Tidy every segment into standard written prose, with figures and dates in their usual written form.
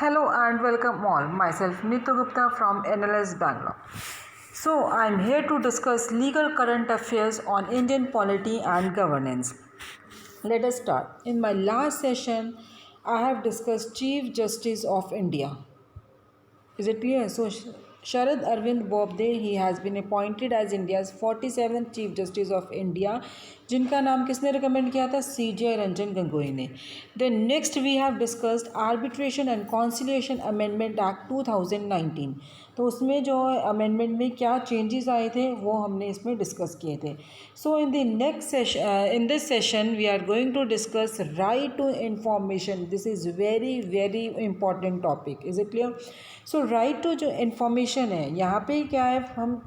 Hello and welcome all. Myself Neetu Gupta from NLS Bangalore. So I'm here to discuss legal current affairs on Indian polity and governance. Let us start. In my last session, I have discussed Chief Justice of India. Is it clear? So Sharad Arvind Bobde, he has been appointed as India's 47th Chief Justice of India, जिनका नाम किसने recommend किया था? CJ Ranjan Gangohi ने. Then next we have discussed Arbitration and Conciliation Amendment Act 2019. तो उसमें जो amendment में क्या चेंजेस आए थे वो हमने इसमें डिस्कस किए थे. So in the next session in this session we are going to discuss right to information. This is very very important topic. Is it clear? So right to जो इन्फॉर्मेशन है, यहाँ पे क्या है, हम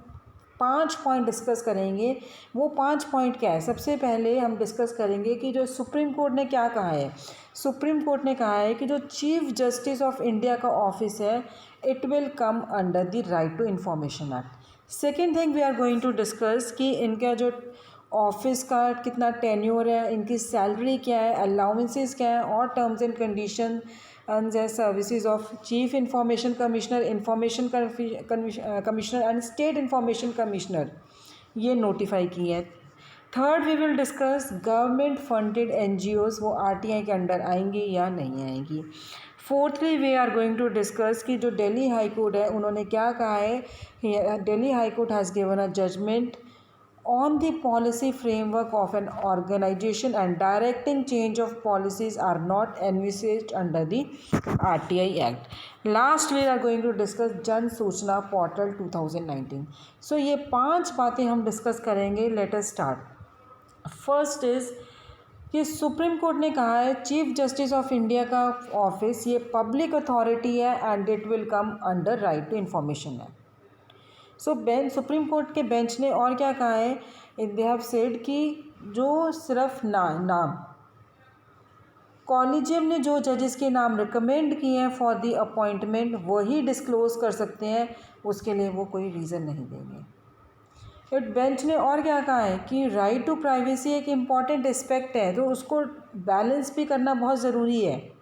5 पॉइंट डिस्कस करेंगे. वो 5 point क्या है? सबसे पहले हम डिस्कस करेंगे कि जो सुप्रीम कोर्ट ने क्या कहा है. सुप्रीम कोर्ट ने कहा है कि जो चीफ जस्टिस ऑफ इंडिया का ऑफिस है, it will come under the right to information act. Second thing we are going to discuss कि इनका जो ऑफिस का कितना टेन्योर है, इनकी सैलरी क्या है, अलाउंसेस क्या है, और terms and condition and the services of Chief Information Commissioner, Information Commissioner and State Information Commissioner ये नोटिफाई की है. Third we will discuss government funded NGOs, वो RTI के अंडर आएंगी या नहीं आएंगी. Fourthly we are going to discuss कि जो दिल्ली हाई कोर्ट है उन्होंने क्या कहा है. Delhi high court has given a judgment on the policy framework of an organization and directing change of policies are not envisaged under the RTI Act. Last we are going to discuss Jan सूचना Portal 2019. So ये 5 बातें हम discuss करेंगे. Let us start. First is कि supreme court ने कहा है chief justice of India का ऑफिस ये पब्लिक अथॉरिटी है and it will come under right to information act. So bench, supreme court के बेंच ने और क्या कहा है, दे हैव सेड कि जो सिर्फ नाम कॉलेजियम ने जो जजेस के नाम रिकमेंड किए हैं फॉर द अपॉइंटमेंट वही डिस्क्लोज कर सकते हैं, उसके लिए वो कोई रीज़न नहीं देंगे. इट बेंच ने और क्या कहा है कि राइट टू प्राइवेसी एक इम्पॉर्टेंट एस्पेक्ट है, तो उसको बैलेंस भी करना बहुत ज़रूरी है.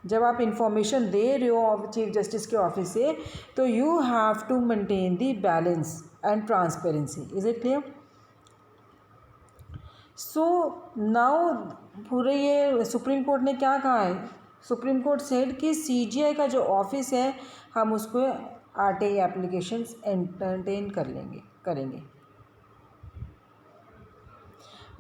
जब आप इंफॉर्मेशन दे रहे हो चीफ जस्टिस के ऑफिस से, तो you have to maintain the balance and transparency. Is it clear? So now पूरे ये सुप्रीम कोर्ट ने क्या कहा है, सुप्रीम कोर्ट सेड कि CGI का जो ऑफिस है हम उसको RTI एप्लीकेशंस एंटरटेन करेंगे.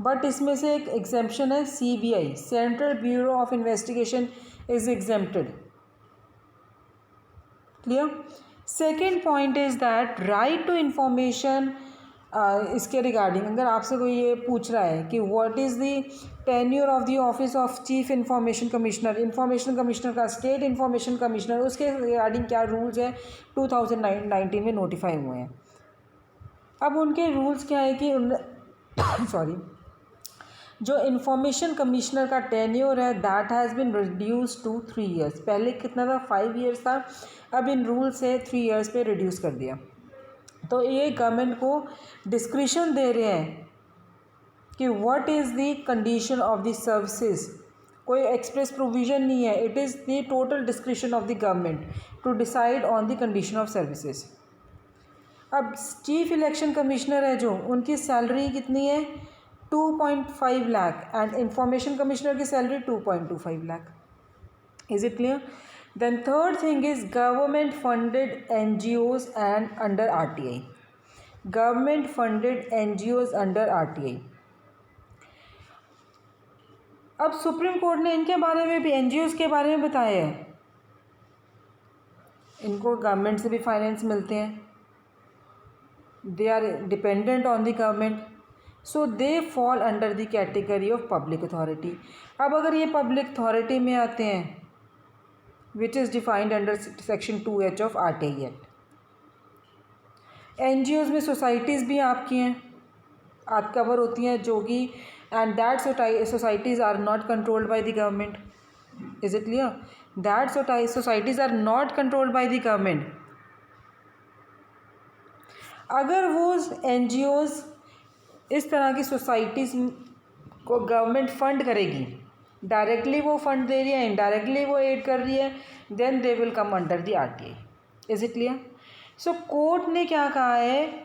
बट इसमें से एक एग्जेम्पशन है, CBI central bureau of investigation is exempted. Clear? Second point is that right to information. इसके रिगार्डिंग अगर आपसे कोई ये पूछ रहा है कि what is the tenure of the office of chief information commissioner, information commissioner का स्टेट इंफॉर्मेशन कमिश्नर, उसके रिगार्डिंग क्या रूल्स हैं 2019 में नोटिफाई हुए हैं. अब उनके रूल्स क्या है कि सॉरी जो इंफॉर्मेशन कमिश्नर का टेन्योर है that has been reduced to 3 years. पहले कितना था? 5 years था. अब इन रूल से 3 years पे रिड्यूस कर दिया. तो ये गवर्नमेंट को डिस्क्रिशन दे रहे हैं कि what is the condition of the services. कोई एक्सप्रेस प्रोविज़न नहीं है. It is the total discretion of the government to decide on the condition of services. अब चीफ इलेक्शन कमिश्नर है जो, उनकी सैलरी कितनी है? 2.5 लाख एंड इंफॉर्मेशन कमिश्नर की salary 2.25 lakh. Is it clear? Then third thing is government funded NGOs and under RTI. Government funded NGOs under RTI. अब supreme court ने इनके बारे में भी, NGOs के बारे में बताया है. इनको गवर्नमेंट से भी फाइनेंस मिलते हैं. They are dependent on the government. So they fall under the category of public authority. अब अगर ये पब्लिक अथॉरिटी में आते हैं which is defined under section 2H of RTI act. NGOs में सोसाइटीज़ भी आपकी हैं, आप कवर होती हैं जो कि and that societies are not controlled by the government. Is it clear? That societies are not controlled by the government. अगर वो NGOs इस तरह की सोसाइटीज़ को गवर्नमेंट फंड करेगी डायरेक्टली वो फंड दे रही है, इनडायरेक्टली वो एड कर रही है, then they will come under the RTI. Is it clear? So court ने क्या कहा है,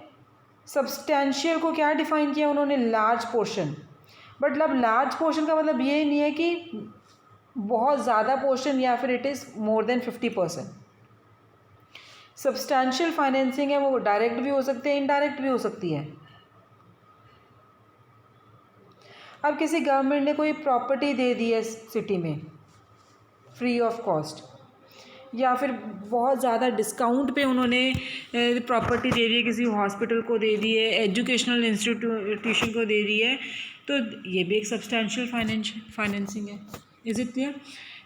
सब्सटैंशियल को क्या डिफाइन किया उन्होंने, लार्ज पोर्शन. मतलब लार्ज पोर्शन का मतलब ये नहीं है कि बहुत ज़्यादा पोर्शन या फिर it is more than 50%. Substantial financing है वो डायरेक्ट भी हो सकती है, इनडायरेक्ट भी हो सकती है. अब किसी गवर्नमेंट ने कोई प्रॉपर्टी दे दी है सिटी में फ्री ऑफ कॉस्ट, या फिर बहुत ज़्यादा डिस्काउंट पे उन्होंने प्रॉपर्टी दे दी है, किसी हॉस्पिटल को दे दी है, एजुकेशनल इंस्टीट्यूशन को दे दी है, तो ये भी एक सब्सटैंशियल फाइनेंसिंग है. Is it clear?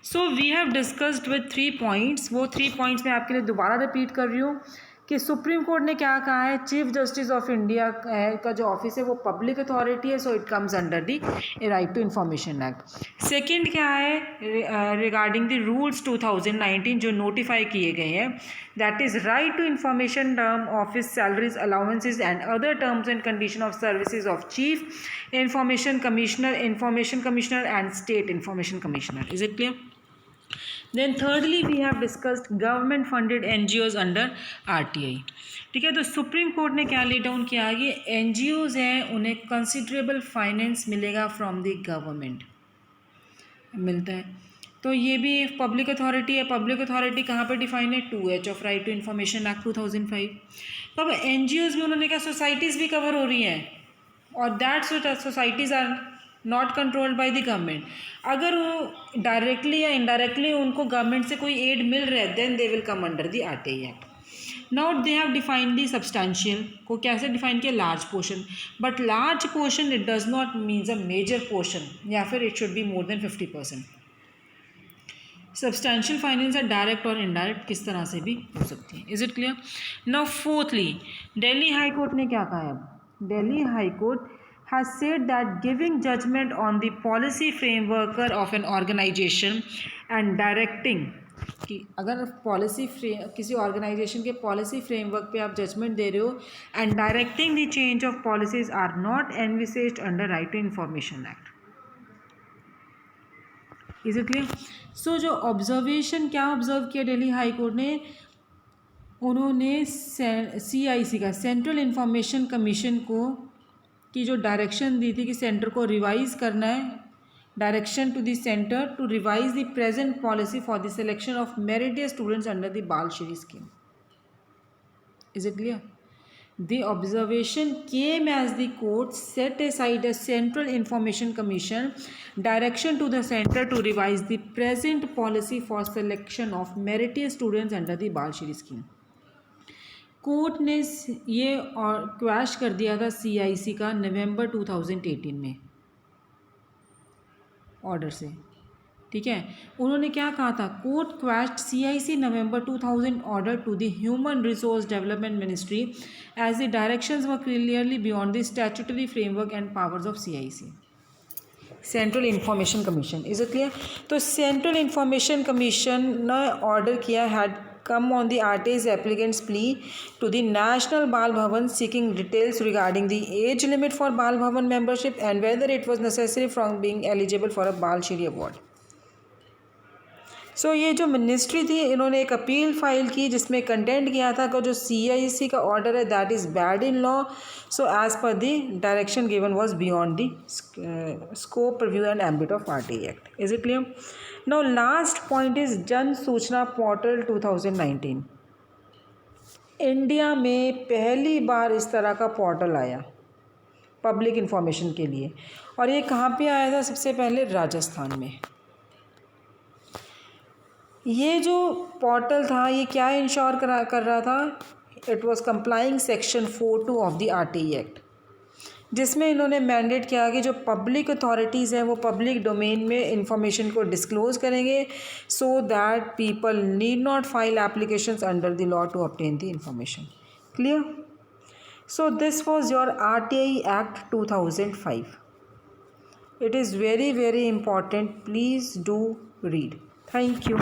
So we have discussed with 3 points. वो 3 पॉइंट्स मैं आपके लिए दोबारा रिपीट कर रही हूँ कि सुप्रीम कोर्ट ने क्या कहा है, चीफ जस्टिस ऑफ इंडिया का जो ऑफिस है वो पब्लिक अथॉरिटी है, so it comes under the right to information act. Second क्या है, रिगार्डिंग द रूल्स 2019 जो नोटिफाई किए गए हैं, that is right to information, term office, salaries, allowances and other terms and condition of services of chief information commissioner and state information commissioner. Is it clear? Then thirdly we have discussed government funded NGOs under RTI. ठीक है, तो supreme court ने क्या lay down किया कि NGOs हैं उन्हें considerable finance मिलेगा फ्रॉम द गवर्नमेंट, मिलता है. तो ये भी पब्लिक अथॉरिटी है. पब्लिक अथॉरिटी कहाँ पर डिफाइन है, 2H of right to information act 2005. तो अब NGOs में उन्होंने कहा सोसाइटीज़ भी कवर हो रही हैं, और that societies are not controlled by the government. अगर वो डायरेक्टली या इनडायरेक्टली उनको गवर्नमेंट से कोई एड मिल रहा है, then they will come under the RTI act. Now they have defined the substantial को कैसे डिफाइन किया, large portion. But large portion it does not means a major portion, या फिर it should be more than 50%. Substantial finance है direct और indirect, किस तरह से भी हो सकती है. Is it clear? Now fourthly Delhi high court ने क्या कहा है, Delhi high court has said that giving judgment on the policy framework of an organization and directing कि अगर पॉलिसी किसी ऑर्गेनाइजेशन के पॉलिसी फ्रेमवर्क पे आप जजमेंट दे रहे हो, and directing the change of policies are not envisaged under right to information act. Is it clear? So जो ऑब्जर्वेशन क्या ऑब्जर्व किया दिल्ली हाई कोर्ट ने, उन्होंने CIC का सेंट्रल इंफॉर्मेशन कमीशन को की जो डायरेक्शन दी थी कि सेंटर को रिवाइज़ करना है, direction to the centre to revise the present policy for the selection of meritorious students under the Bal Shri scheme. Is it clear? The observation came as the court set aside a central information commission direction to the centre to revise the present policy for selection of meritorious students under the Bal Shri scheme. Court ने ये और quash कर दिया था CIC का नवंबर 2018 में order से. ठीक है, उन्होंने क्या कहा था, court quashed CIC November 2000 order to the human resource development ministry as the directions were clearly beyond the statutory framework and powers of CIC, central information commission. Is it clear? तो central information commission ने order किया had come on the RTI's applicant's plea to the National Bal Bhavan seeking details regarding the age limit for Bal Bhavan membership and whether it was necessary from being eligible for a Bal Shri award. सो ये जो ministry थी इन्होंने एक appeal file की जिसमें content किया था कि जो CIC का ऑर्डर है that is bad in law, so as per the direction given was beyond the scope, purview and ambit of RTI act. Is it clear? Now last point is Jan Suchna portal 2019. India में पहली बार इस तरह का portal आया public information के लिए, और ये कहाँ पे आया था, सबसे पहले राजस्थान में. ये जो पोर्टल था ये क्या इंश्योर कर रहा था, it was complying section 4(2) of the RTI act, जिसमें इन्होंने मैंडेट किया कि जो पब्लिक अथॉरिटीज़ हैं वो पब्लिक डोमेन में इंफॉर्मेशन को डिस्क्लोज़ करेंगे so that people need not file applications under the law to obtain the information. Clear? So this was your RTI act 2005. It is very important. Please do read. Thank you.